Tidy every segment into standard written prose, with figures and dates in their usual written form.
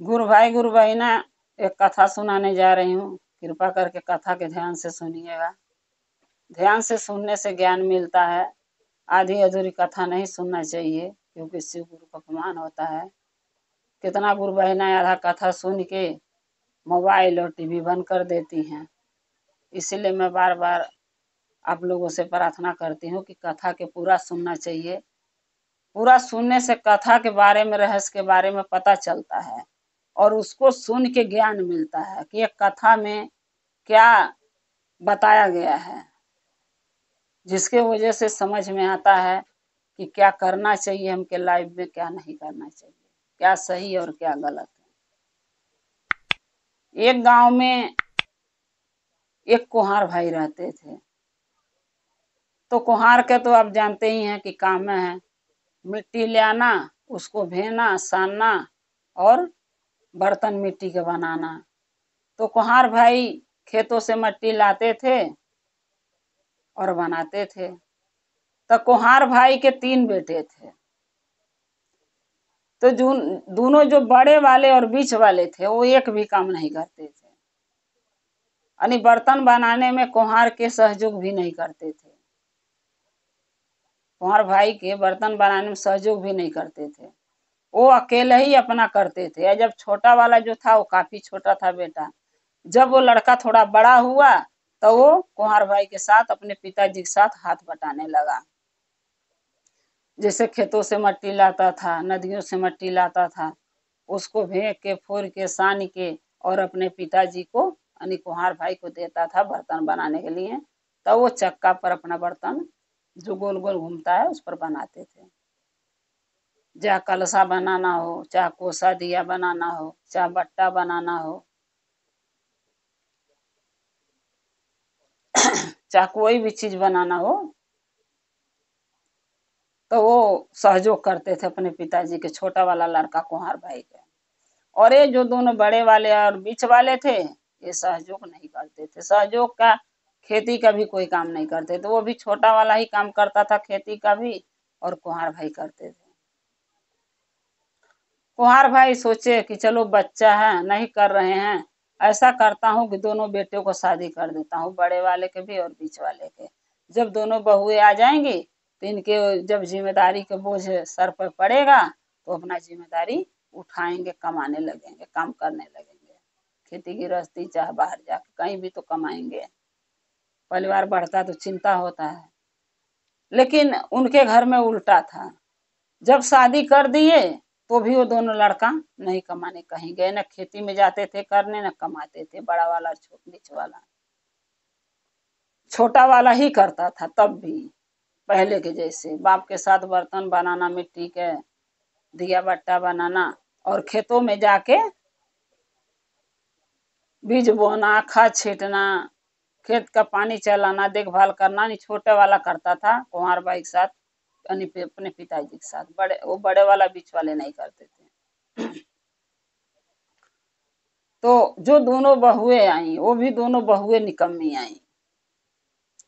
गुरु भाई गुरु बहिना, एक कथा सुनाने जा रही हूँ। कृपा करके कथा के ध्यान से सुनिएगा। ध्यान से सुनने से ज्ञान मिलता है। आधी अधूरी कथा नहीं सुनना चाहिए, क्योंकि शिव गुरु का अपमान होता है। कितना गुरु बहिना आधा कथा सुन के मोबाइल और टीवी बंद कर देती हैं। इसीलिए मैं बार बार आप लोगों से प्रार्थना करती हूँ कि कथा के पूरा सुनना चाहिए। पूरा सुनने से कथा के बारे में, रहस्य के बारे में पता चलता है और उसको सुन के ज्ञान मिलता है कि एक कथा में क्या बताया गया है, जिसके वजह से समझ में आता है कि क्या करना चाहिए हमके लाइफ में, क्या नहीं करना चाहिए, क्या सही और क्या गलत है। एक गांव में एक कुम्हार भाई रहते थे। तो कुम्हार के तो आप जानते ही हैं कि काम में है मिट्टी ले आना, उसको भेना, सानना और बर्तन मिट्टी के बनाना। तो कुम्हार भाई खेतों से मिट्टी लाते थे और बनाते थे। तो कुम्हार भाई के 3 बेटे थे। तो दोनों जो बड़े वाले और बीच वाले थे वो एक भी काम नहीं करते थे, यानी बर्तन बनाने में कुम्हार के सहयोग भी नहीं करते थे। कुम्हार भाई के बर्तन बनाने में सहयोग भी नहीं करते थे, वो अकेले ही अपना करते थे। जब छोटा वाला जो था वो काफी छोटा था बेटा, जब वो लड़का थोड़ा बड़ा हुआ तो वो कुम्हार भाई के साथ, अपने पिताजी के साथ हाथ बटाने लगा। जैसे खेतों से मिट्टी लाता था, नदियों से मिट्टी लाता था, उसको भेंक के, फोड़ के, सान के और अपने पिताजी को, यानी कुम्हार भाई को देता था बर्तन बनाने के लिए। तब वो चक्का पर अपना बर्तन जो गोल गोल घूमता है उस पर बनाते थे। चाहे कलसा बनाना हो, चाहे कोसा दिया बनाना हो, चाहे बट्टा बनाना हो, चाहे कोई भी चीज बनाना हो, तो वो सहयोग करते थे अपने पिताजी के, छोटा वाला लड़का कुम्हार भाई के। और ये जो दोनों बड़े वाले और बीच वाले थे, ये सहयोग नहीं करते थे। सहयोग का, खेती का भी कोई काम नहीं करते थे। वो भी छोटा वाला ही काम करता था, खेती का भी, और कुम्हार भाई करते थे। कुम्हार भाई सोचे कि चलो बच्चा है, नहीं कर रहे हैं, ऐसा करता हूँ कि दोनों बेटियों को शादी कर देता हूँ, बड़े वाले के भी और बीच वाले के। जब दोनों बहुएं आ जाएंगी तो इनके जब जिम्मेदारी के बोझ सर पर पड़ेगा तो अपना जिम्मेदारी उठाएंगे, कमाने लगेंगे, काम करने लगेंगे, खेती गृहस्थी चाहे बाहर जाके कहीं भी तो कमाएंगे। परिवार बढ़ता तो चिंता होता है, लेकिन उनके घर में उल्टा था। जब शादी कर दिए तो भी वो दोनों लड़का नहीं कमाने कहीं गए, न खेती में जाते थे करने, न कमाते थे। बड़ा वाला बीच वाला, छोटा वाला ही करता था। तब भी पहले के जैसे बाप के साथ बर्तन बनाना, मिट्टी के दिया बट्टा बनाना, और खेतों में जाके बीज बोना, खाद छींटना, खेत का पानी चलाना, देखभाल करना नहीं छोटे वाला करता था कुम्हार भाई के साथ, अपने पिताजी के साथ। वो बड़े वाला बीच वाले नहीं करते थे। तो जो दोनों बहुएं आई, वो भी दोनों बहुएं निकम्मी आई।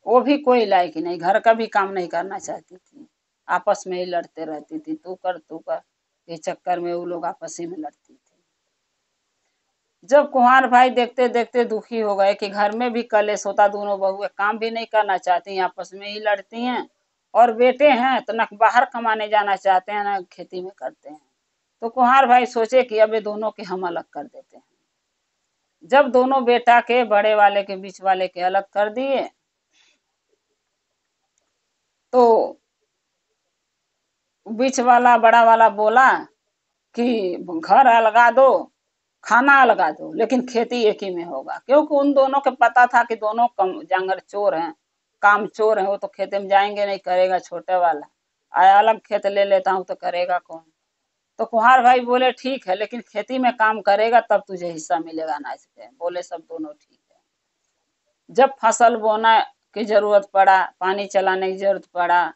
वो भी कोई लायक नहीं, घर का भी काम नहीं करना चाहती थी, आपस में ही लड़ते रहती थी, तू कर तू कर, ये चक्कर में वो लोग आपस में लड़ती थी। जब कुम्हार भाई देखते देखते दुखी हो गए कि घर में भी कलेश होता, दोनों बहुएं काम भी नहीं करना चाहती, आपस में ही लड़ती हैं, और बेटे हैं तो न बाहर कमाने जाना चाहते हैं न खेती में करते हैं। तो कुम्हार भाई सोचे कि अब ये दोनों के हम अलग कर देते हैं। जब दोनों बेटा के, बड़े वाले के बीच वाले के अलग कर दिए तो बीच वाला, बड़ा वाला बोला कि घर अलगा दो, खाना अलगा दो, लेकिन खेती एक ही में होगा। क्योंकि उन दोनों को पता था कि दोनों जांगर चोर हैं, काम चोर हैं, वो तो खेत में जाएंगे नहीं, करेगा छोटे वाला। आया अलग खेत ले लेता हूँ तो करेगा कौन। तो कुम्हार भाई बोले ठीक है, लेकिन खेती में काम करेगा तब तुझे हिस्सा मिलेगा अनाज के। बोले सब दोनों ठीक है। जब फसल बोना की जरूरत पड़ा, पानी चलाने की जरूरत पड़ा,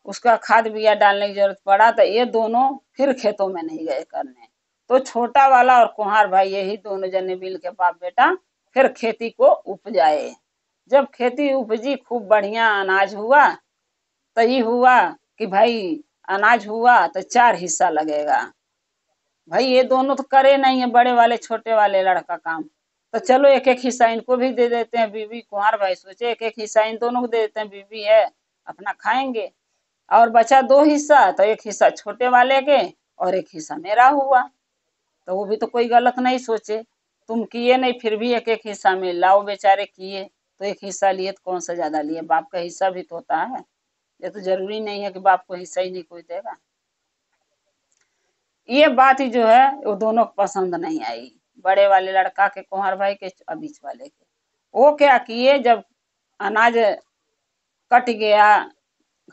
उसका खाद बिया डालने की जरूरत पड़ा, तो ये दोनों फिर खेतों में नहीं गए करने। तो छोटा वाला और कुम्हार भाई, यही दोनों जने मिल के बाप बेटा फिर खेती को उपजाए। जब खेती उपजी, खूब बढ़िया अनाज हुआ, तो ये हुआ कि भाई अनाज हुआ तो 4 हिस्सा लगेगा। भाई ये दोनों तो करे नहीं है, बड़े वाले छोटे वाले लड़का काम, तो चलो एक एक हिस्सा इनको भी दे देते हैं। बीवी कुंवर भाई सोचे एक एक हिस्सा इन दोनों को दे देते हैं, बीवी है अपना खाएंगे। और बचा दो हिस्सा, तो एक हिस्सा छोटे वाले के और एक हिस्सा मेरा हुआ। तो वो भी तो कोई गलत नहीं सोचे, तुम किए नहीं फिर भी एक एक हिस्सा में लाओ, बेचारे किए तो एक हिस्सा लिए तो कौन सा ज्यादा लिए, बाप का हिस्सा भी तो होता है। ये तो जरूरी नहीं है कि बाप को हिस्सा ही नहीं कोई देगा। ये बात ही जो है वो दोनों को पसंद नहीं आई, बड़े वाले लड़का के कुंवर भाई के और बीच वाले के। वो क्या किए, जब अनाज कट गया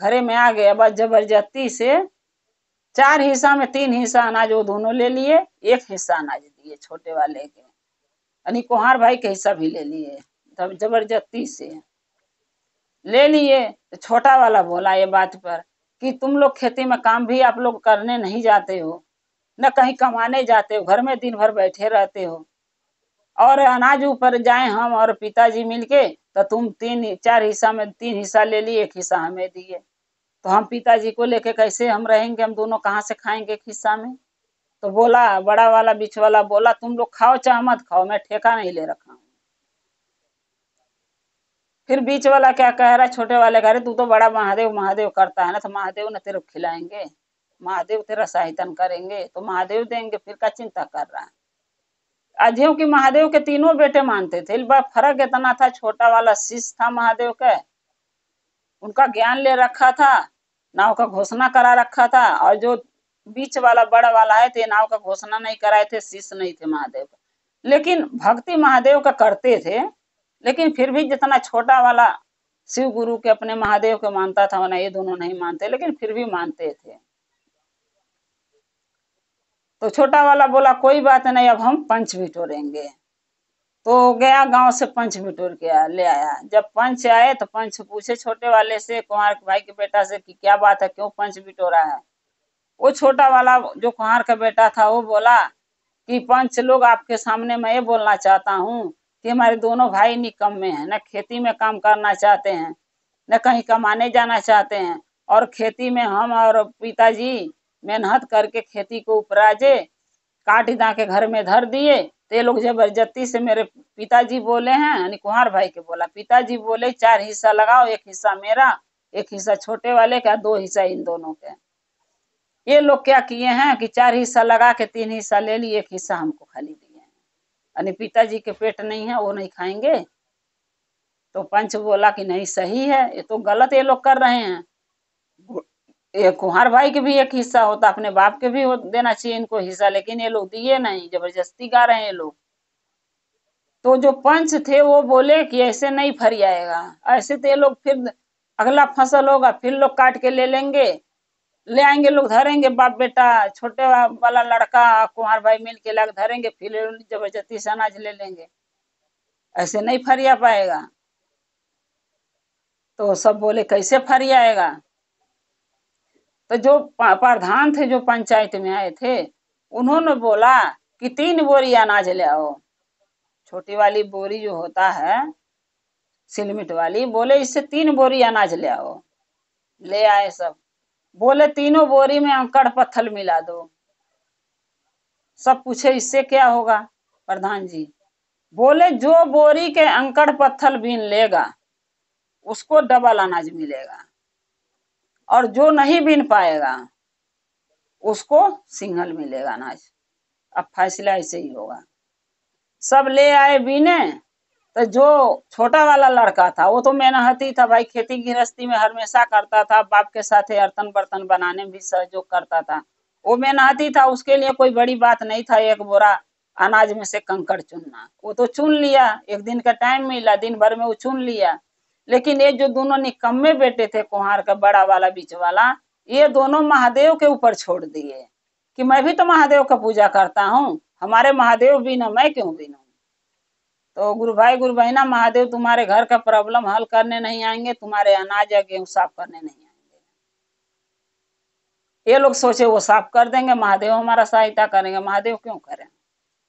घरे में आ गया, बस जबरदस्ती से 4 हिस्सा में 3 हिस्सा अनाज वो दोनों ले लिए, एक हिस्सा अनाज दिए छोटे वाले के, यानी कुंवर भाई के हिस्सा भी ले लिए, तब जबरदस्ती से ले लिए। तो छोटा वाला बोला ये बात पर कि तुम लोग खेती में काम भी आप लोग करने नहीं जाते हो, न कहीं कमाने जाते हो, घर में दिन भर बैठे रहते हो, और अनाज ऊपर जाए हम और पिताजी मिलके तो तुम 3-4 हिस्सा में 3 हिस्सा ले लिए, एक हिस्सा हमें दिए, तो हम पिताजी को लेके कैसे हम रहेंगे, हम दोनों कहाँ से खाएंगे एक हिस्सा में। तो बोला बड़ा वाला बीच वाला बोला तुम लोग खाओ चाहे मत खाओ, मैं ठेका नहीं ले रखा हूँ। फिर बीच वाला क्या कह रहा है, छोटे वाले कह रहे तू तो बड़ा महादेव महादेव करता है ना, तो महादेव ने तेरे को खिलाएंगे, महादेव तेरा सहायतन करेंगे, तो महादेव देंगे, फिर क्या चिंता कर रहा है। अजय की महादेव के तीनों बेटे मानते थे, फर्क इतना था छोटा वाला शिष्य था महादेव के, उनका ज्ञान ले रखा था, नाव का घोषणा करा रखा था, और जो बीच वाला बड़ा वाला है थे नाव का घोषणा नहीं कराए थे, शिष्य नहीं थे महादेव का, लेकिन भक्ति महादेव का करते थे। लेकिन फिर भी जितना छोटा वाला शिव गुरु के अपने महादेव के मानता था ना, ये दोनों नहीं मानते, लेकिन फिर भी मानते थे। तो छोटा वाला बोला कोई बात नहीं, अब हम पंच बिटोरेंगे। तो गया गांव से पंच बिटोर के ले आया। जब पंच आए तो पंच पूछे छोटे वाले से, कुंवर भाई के बेटा से, कि क्या बात है, क्यों पंच बिटोरा है। वो छोटा वाला जो कुंवर का बेटा था वो बोला कि पंच लोग आपके सामने मैं ये बोलना चाहता हूँ कि हमारे दोनों भाई निकम्मे हैं, न खेती में काम करना चाहते हैं, न कहीं कमाने जाना चाहते हैं, और खेती में हम और पिताजी मेहनत करके खेती को उपराजे काट दा के घर में धर दिए, तो ये लोग जबरदस्ती से मेरे पिताजी बोले हैं, यानी कुंवर भाई के बोला, पिताजी बोले 4 हिस्सा लगाओ, एक हिस्सा मेरा, एक हिस्सा छोटे वाले का, 2 हिस्सा इन दोनों के। ये लोग क्या किए हैं कि 4 हिस्सा लगा के 3 हिस्सा ले लिए, एक हिस्सा हमको खाली दिए हैं, यानी पिताजी के पेट नहीं है वो नहीं खाएंगे। तो पंच बोला कि नहीं सही है, ये तो गलत ये लोग कर रहे हैं, ये कुंवर भाई के भी एक हिस्सा होता, अपने बाप के भी देना चाहिए इनको हिस्सा, लेकिन ये लोग दिए नहीं, जबरदस्ती गा रहे हैं ये लोग। तो जो पंच थे वो बोले कि ऐसे नहीं फरियाएगा, ऐसे तो ये लोग फिर अगला फसल होगा फिर लोग काट के ले लेंगे, ले आएंगे लोग धरेंगे, बाप बेटा छोटे वाला लड़का कुंवर भाई मिल के लग धरेंगे, फिर जबरदस्ती से अनाज ले लेंगे, ऐसे नहीं फरिया पाएगा। तो सब बोले कैसे फरियाएगा। तो जो प्रधान थे जो पंचायत में आए थे, उन्होंने बोला कि 3 बोरी अनाज ले आओ, छोटी वाली बोरी जो होता है सिलमिट वाली, बोले इससे 3 बोरी अनाज ले आओ। ले आए सब, बोले तीनों बोरी में अंकड़ पत्थर मिला दो। सब पूछे इससे क्या होगा प्रधान जी, बोले जो बोरी के अंकड़ पत्थर बीन लेगा उसको डबल अनाज मिलेगा, और जो नहीं बीन पाएगा उसको सिंगल मिलेगा अनाज। अब फैसला ऐसे ही होगा। सब ले आए बीने, तो जो छोटा वाला लड़का था वो तो मेहनती था भाई, खेती गृहस्थी में हमेशा करता था, बाप के साथ बर्तन बर्तन बनाने में भी सहयोग करता था, वो मेहनती था, उसके लिए कोई बड़ी बात नहीं था एक बोरा अनाज में से कंकड़ चुनना, वो तो चुन लिया, एक दिन का टाइम मिला, दिन भर में वो चुन लिया। लेकिन ये जो दोनों निकम्मे बेटे थे, कुंवर का बड़ा वाला बीच वाला, ये दोनों महादेव के ऊपर छोड़ दिए कि मैं भी तो महादेव का पूजा करता हूँ, हमारे महादेव बिना मैं क्यों बिनूं। तो गुरु भाई गुरु बहना, महादेव तुम्हारे घर का प्रॉब्लम हल करने नहीं आएंगे, तुम्हारे अनाज या गेहूं साफ करने नहीं आएंगे। ये लोग सोचे वो साफ कर देंगे, महादेव हमारा सहायता करेंगे, महादेव क्यों करें,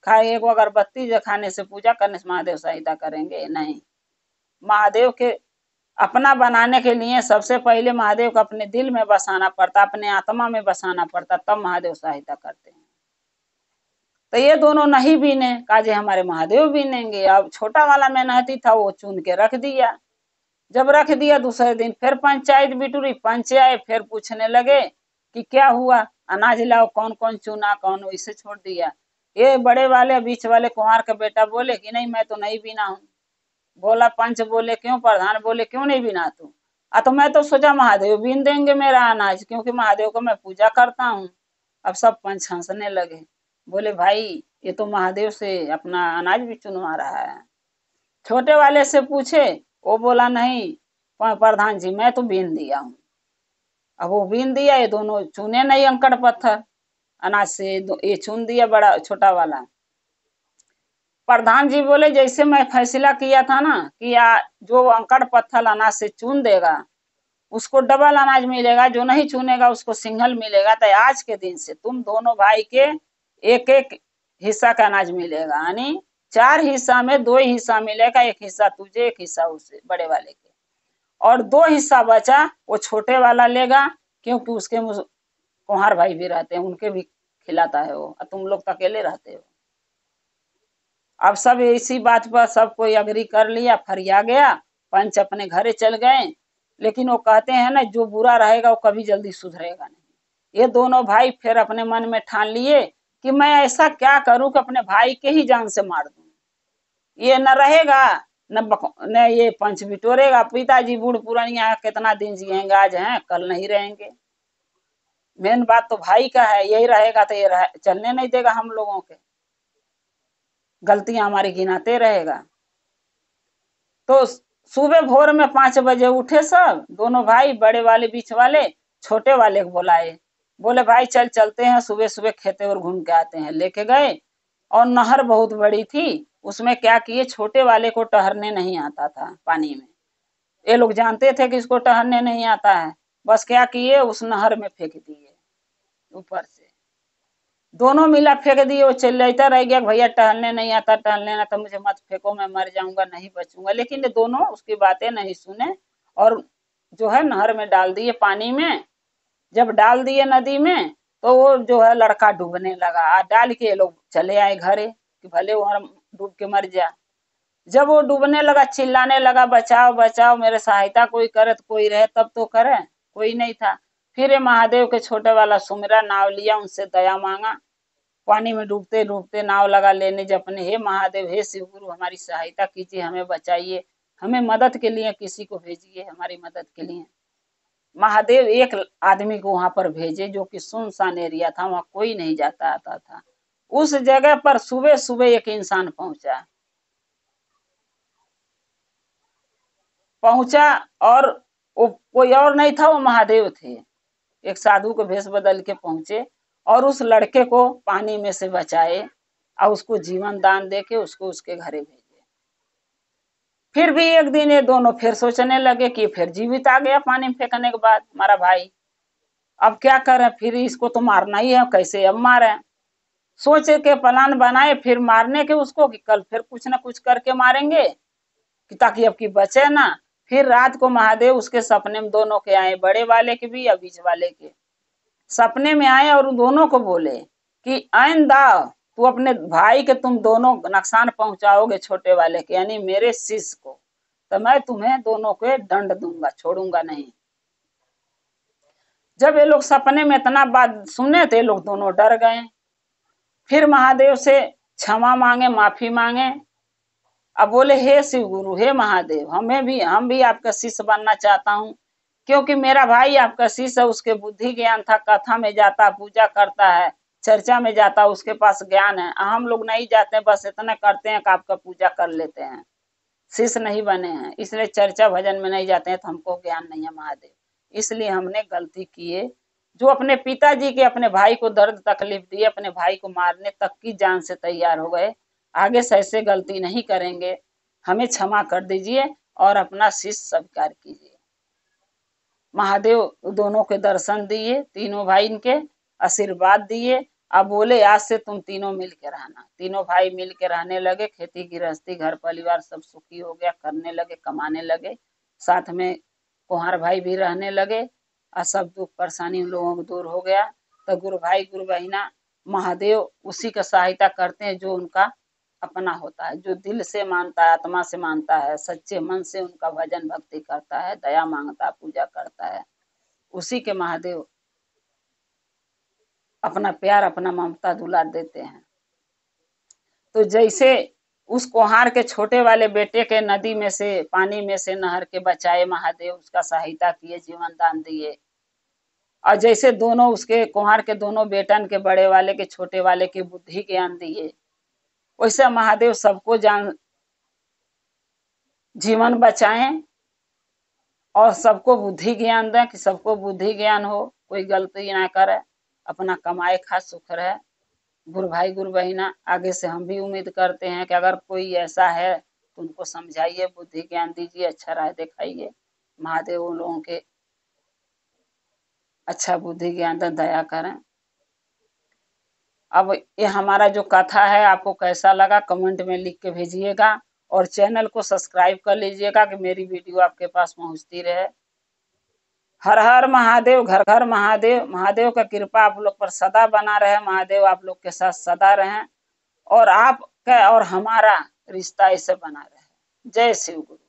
खाए एक अगरबत्ती खाने से पूजा करने से महादेव सहायता करेंगे, नहीं। महादेव के अपना बनाने के लिए सबसे पहले महादेव को अपने दिल में बसाना पड़ता, अपने आत्मा में बसाना पड़ता, तब महादेव सहायता करते हैं। तो ये दोनों नहीं बीने, काजे हमारे महादेव बीनेंगे। अब छोटा वाला मेहनती था, वो चुन के रख दिया। जब रख दिया दूसरे दिन फिर पंचायत बिटूरी, पंच आए, फिर पूछने लगे कि क्या हुआ, अनाज लाओ, कौन कौन चुना, कौन इसे छोड़ दिया। ये बड़े वाले बीच वाले कुंवर का बेटा बोले कि नहीं, मैं तो नहीं बीना हूँ। बोला पंच बोले क्यों, प्रधान बोले क्यों नहीं बीना तू। तो मैं तो सोचा महादेव बीन देंगे मेरा अनाज, क्योंकि महादेव को मैं पूजा करता हूँ। अब सब पंच हंसने लगे, बोले भाई ये तो महादेव से अपना अनाज भी चुनवा रहा है। छोटे वाले से पूछे, वो बोला नहीं प्रधान जी, मैं तो बीन दिया हूँ। अब वो बीन दिया, ये दोनों चुने नहीं अंकड़ पत्थर अनाज से, ये चुन दिया बड़ा छोटा वाला। प्रधान जी बोले जैसे मैं फैसला किया था ना कि जो अंकड़ पत्थर अनाज से चुन देगा उसको डबल अनाज मिलेगा, जो नहीं चुनेगा उसको सिंगल मिलेगा। तो आज के दिन से तुम दोनों भाई के एक एक हिस्सा का अनाज मिलेगा, यानी 4 हिस्सा में 2 हिस्सा मिलेगा, एक हिस्सा तुझे, एक हिस्सा उसे बड़े वाले के, और 2 हिस्सा बचा वो छोटे वाला लेगा, क्योंकि उसके कुंहार भाई भी रहते हैं, उनके भी खिलाता है वो, तुम लोग तो अकेले रहते हो। अब सब इसी बात पर सब कोई अग्री कर लिया, फरिया गया, पंच अपने घरे चल गए। लेकिन वो कहते हैं ना, जो बुरा रहेगा वो कभी जल्दी सुधरेगा नहीं। ये दोनों भाई फिर अपने मन में ठान लिए कि मैं ऐसा क्या करूं कि अपने भाई के ही जान से मार दूं। ये न रहेगा न ये पंच बिटोरेगा। पिताजी बूढ़ पुरानिया कितना दिन जिएंगे, आज हैं कल नहीं रहेंगे। मेन बात तो भाई का है, यही रहेगा तो ये चलने नहीं देगा, हम लोगों के गलतियां हमारी गिनाते रहेगा। तो सुबह भोर में 5 बजे उठे सब दोनों भाई, बड़े वाले बीच वाले, छोटे वाले को बुलाए, बोले भाई चल चलते हैं, सुबह सुबह खेते और घूम के आते हैं। लेके गए, और नहर बहुत बड़ी थी, उसमें क्या किए, छोटे वाले को टहरने नहीं आता था पानी में। ये लोग जानते थे कि इसको टहरने नहीं आता है, बस क्या किए उस नहर में फेंक दिए ऊपर से। दोनों मिला फेंक दिए, वो चिल्लाता रह गया भैया टहलने नहीं आता, टहलने नहीं आता, मुझे मत फेंको, मैं मर जाऊंगा, नहीं बचूंगा। लेकिन ये दोनों उसकी बातें नहीं सुने, और जो है नहर में डाल दिए पानी में। जब डाल दिए नदी में तो वो जो है लड़का डूबने लगा, डाल के लोग चले आए घरे कि भले वहां डूब के मर जा। जब वो डूबने लगा चिल्लाने लगा बचाओ बचाओ, मेरे सहायता कोई करे तो कोई रहे तब तो करे, कोई नहीं था। फिर ये महादेव के छोटे वाला सुमिरा, नाव लिया, उनसे दया मांगा। पानी में डूबते डूबते नाव लगा लेने जपने, हे महादेव, हे शिव गुरु, हमारी सहायता कीजिए, हमें बचाइए, हमें मदद के लिए किसी को भेजिए, हमारी मदद के लिए। महादेव एक आदमी को वहां पर भेजे, जो कि सुनसान एरिया था, वहां कोई नहीं जाता आता था। उस जगह पर सुबह सुबह एक इंसान पहुंचा, और वो कोई और नहीं था, वो महादेव थे। एक साधु को भेष बदल के पहुंचे और उस लड़के को पानी में से बचाए, और उसको जीवन दान देके उसको उसके घरे भेजे। फिर भी एक दिन ये दोनों फिर सोचने लगे कि फिर जीवित आ गया पानी में फेंकने के बाद हमारा भाई, अब क्या करें, फिर इसको तो मारना ही है, कैसे अब मारे। सोच के प्लान बनाए फिर मारने के उसको, कि कल फिर कुछ ना कुछ करके मारेंगे कि ताकि अब की बचे ना। फिर रात को महादेव उसके सपने में दोनों के आए, बड़े वाले के भी या बीच वाले के सपने में आए, और दोनों को बोले कि आइंदा तू अपने भाई के तुम दोनों नुकसान पहुंचाओगे, छोटे वाले के यानी मेरे शिष्य को, तो मैं तुम्हें दोनों के दंड दूंगा, छोड़ूंगा नहीं। जब ये लोग सपने में इतना बात सुने तो ये लोग दोनों डर गए। फिर महादेव से क्षमा मांगे, माफी मांगे। अब बोले हे शिव गुरु, हे महादेव, हम भी आपका शिष्य बनना चाहता हूँ, क्योंकि मेरा भाई आपका शिष्य है, उसके बुद्धि ज्ञान था, कथा में जाता, पूजा करता है, चर्चा में जाता, उसके पास ज्ञान है। हम लोग नहीं जाते, बस इतना करते हैं कि आपका पूजा कर लेते हैं, शिष्य नहीं बने हैं, इसलिए चर्चा भजन में नहीं जाते हैं, तो हमको ज्ञान नहीं है महादेव, इसलिए हमने गलती की है। जो अपने पिताजी के अपने भाई को दर्द तकलीफ दिए, अपने भाई को मारने तक की जान से तैयार हो गए, आगे से ऐसे गलती नहीं करेंगे, हमें क्षमा कर दीजिए और अपना शिष्य स्वीकार कीजिए। महादेव दोनों के दर्शन दिए, तीनों भाई इनके आशीर्वाद दिए। अब बोले आज से तुम तीनों मिल के रहना। तीनों भाई मिल के रहने लगे, खेती गृहस्थी घर परिवार सब सुखी हो गया, करने लगे, कमाने लगे, साथ में कुंहार भाई भी रहने लगे, और सब दुख परेशानी उन लोगों को दूर हो गया। तो गुरु भाई गुरु बहिना महादेव उसी का सहायता करते हैं जो उनका अपना होता है, जो दिल से मानता है, आत्मा से मानता है, सच्चे मन से उनका भजन भक्ति करता है, दया मांगता है, पूजा करता है, उसी के महादेव अपना प्यार, अपना ममता दुलार देते हैं। तो जैसे उस कोहार के छोटे वाले बेटे के नदी में से, पानी में से, नहर के बचाए महादेव, उसका सहायता किए, जीवन दान दिए। और जैसे दोनों उसके कुम्हार के दोनों बेटन के, बड़े वाले के छोटे वाले के बुद्धि ज्ञान दिए, वैसे महादेव सबको जीवन बचाएं और सबको बुद्धि ज्ञान दें कि सबको बुद्धि ज्ञान हो, कोई गलती ना करे, अपना कमाए खा सुख रहे। गुरु भाई गुरु बहिना, आगे से हम भी उम्मीद करते हैं कि अगर कोई ऐसा है तो उनको समझाइए, बुद्धि ज्ञान दीजिए, अच्छा राह दिखाइए। महादेव उन लोगों के अच्छा बुद्धि ज्ञान दया करें। अब ये हमारा जो कथा है आपको कैसा लगा कमेंट में लिख के भेजिएगा, और चैनल को सब्सक्राइब कर लीजिएगा कि मेरी वीडियो आपके पास पहुंचती रहे। हर हर महादेव, घर घर महादेव। महादेव का कृपा आप लोग पर सदा बना रहे, महादेव आप लोग के साथ सदा रहें, और आपका और हमारा रिश्ता ऐसे बना रहे। जय शिव गुरु।